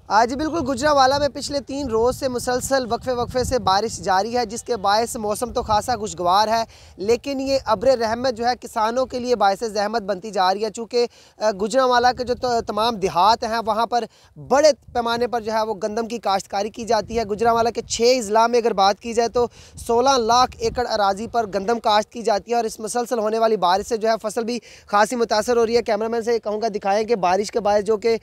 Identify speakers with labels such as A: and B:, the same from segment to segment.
A: आज बिल्कुल गुजरांवाला में पिछले 3 रोज़ से मुसलसल वक्फे से बारिश जारी है, जिसके बायस मौसम तो खासा खुशगवार है, लेकिन ये अब्र रहमत जो है किसानों के लिए बायस ज़हमत बनती जा रही है। चूँकि गुजरांवाला के जो तमाम देहात हैं वहाँ पर बड़े पैमाने पर जो है वो गंदम की काश्तकारी की जाती है। गुजरांवाला के 6 अज़ला में अगर बात की जाए तो 16 लाख एकड़ अराजी पर गंदम काश्त की जाती है और इस मुसलसल होने वाली बारिश से जो है फसल भी खासी मुतासर हो रही है। कैमरामैन से कहूँगा दिखाएँ कि बारिश के बायस जो कि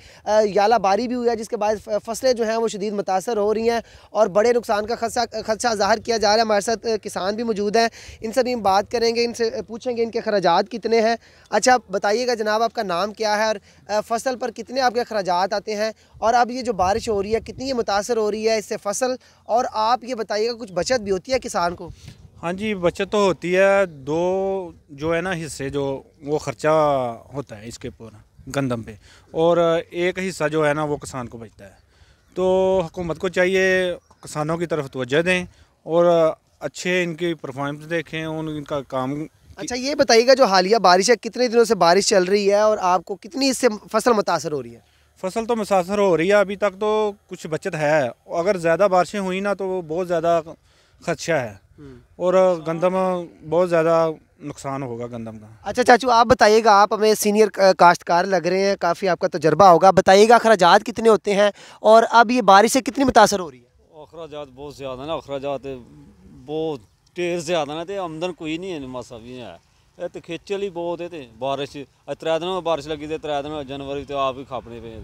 A: याला बारी भी हुई है, जिसके बाद फसलें जो हैं वो शदीद मुतासर हो रही हैं और बड़े नुकसान का खदशा ज़ाहिर किया जा रहा है। हमारे साथ किसान भी मौजूद हैं, इनसे भी हम बात करेंगे, इनसे पूछेंगे इनके खर्चात कितने हैं। अच्छा बताइएगा जनाब, आपका नाम क्या है और फसल पर कितने आपके खर्चात आते हैं, और अब ये जो बारिश हो रही है कितनी ये मुतासर हो रही है इससे फसल, और आप ये बताइएगा कुछ बचत भी होती है किसान को?
B: हाँ जी, बचत तो होती है। दो जो है ना हिस्से जो वो ख़र्चा होता है इसके ऊपर गंदम पे, और एक हिस्सा जो है ना वो किसान को बचता है। तो हुकूमत को चाहिए किसानों की तरफ तवज्जो दें और अच्छे इनकी परफॉर्मेंस देखें, इनका काम।
A: अच्छा ये बताइएगा जो हालिया बारिश है, कितने दिनों से बारिश चल रही है और आपको कितनी इससे फसल मुतासर हो रही है?
B: फसल तो मुतासर हो रही है, अभी तक तो कुछ बचत है। अगर ज़्यादा बारिशें हुई ना तो बहुत ज़्यादा खदशा है और गंदम बहुत ज़्यादा नुकसान होगा गंदम का।
A: अच्छा चाचू आप बताइएगा, आप हमें सीनियर काश्तकार लग रहे हैं, काफ़ी आपका तजर्बा होगा, बताइएगा अखराजात कितने होते हैं और अब ये बारिश से कितनी मुतासर हो रही है?
C: अखराजात बहुत ज़्यादा ना, अखराजात बहुत ढेर ज़्यादा ना, तो आमदन कोई नहीं है, मासा भी नहीं है। तो खेचल ही बहुत है, तो बारिश 3 दिन में बारिश लगी, 3 दिन जनवरी तो आप ही खापने पे।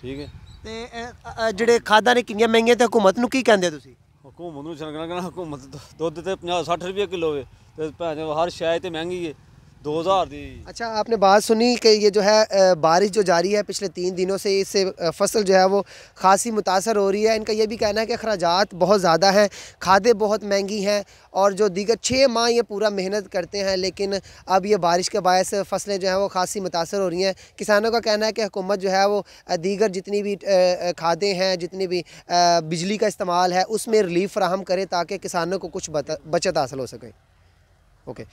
C: ठीक है
A: ਤੇ ਜਿਹੜੇ ਖਾਦਾਂ ਨੇ ਕਿੰਨੀਆਂ ਮਹਿੰਗੀਆਂ ਤੇ हुकूमत ਨੂੰ ਕੀ ਕਹਿੰਦੇ ਤੁਸੀਂ?
C: हुकूमत ਨੂੰ ਛਣਕਣਾ, हुकूमत दुध तो 50-60 रुपये किलो है, तो हर शायद तो महंगी है 2000 दी।
A: अच्छा आपने बात सुनी कि ये जो है बारिश जो जारी है पिछले 3 दिनों से, इससे फसल जो है वो खासी मुतासर हो रही है। इनका ये भी कहना है कि अखराजात बहुत ज़्यादा हैं, खादें बहुत महंगी हैं और जो दीगर 6 माह ये पूरा मेहनत करते हैं, लेकिन अब ये बारिश के बायस फसलें जो हैं वो खासी मुतासर हो रही हैं। किसानों का कहना है कि हुकूमत जो है वो दीगर जितनी भी खादें हैं, जितनी भी बिजली का इस्तेमाल है, उसमें रिलीफ फराहम करे ताकि किसानों को कुछ बचत हासिल हो सके। ओके।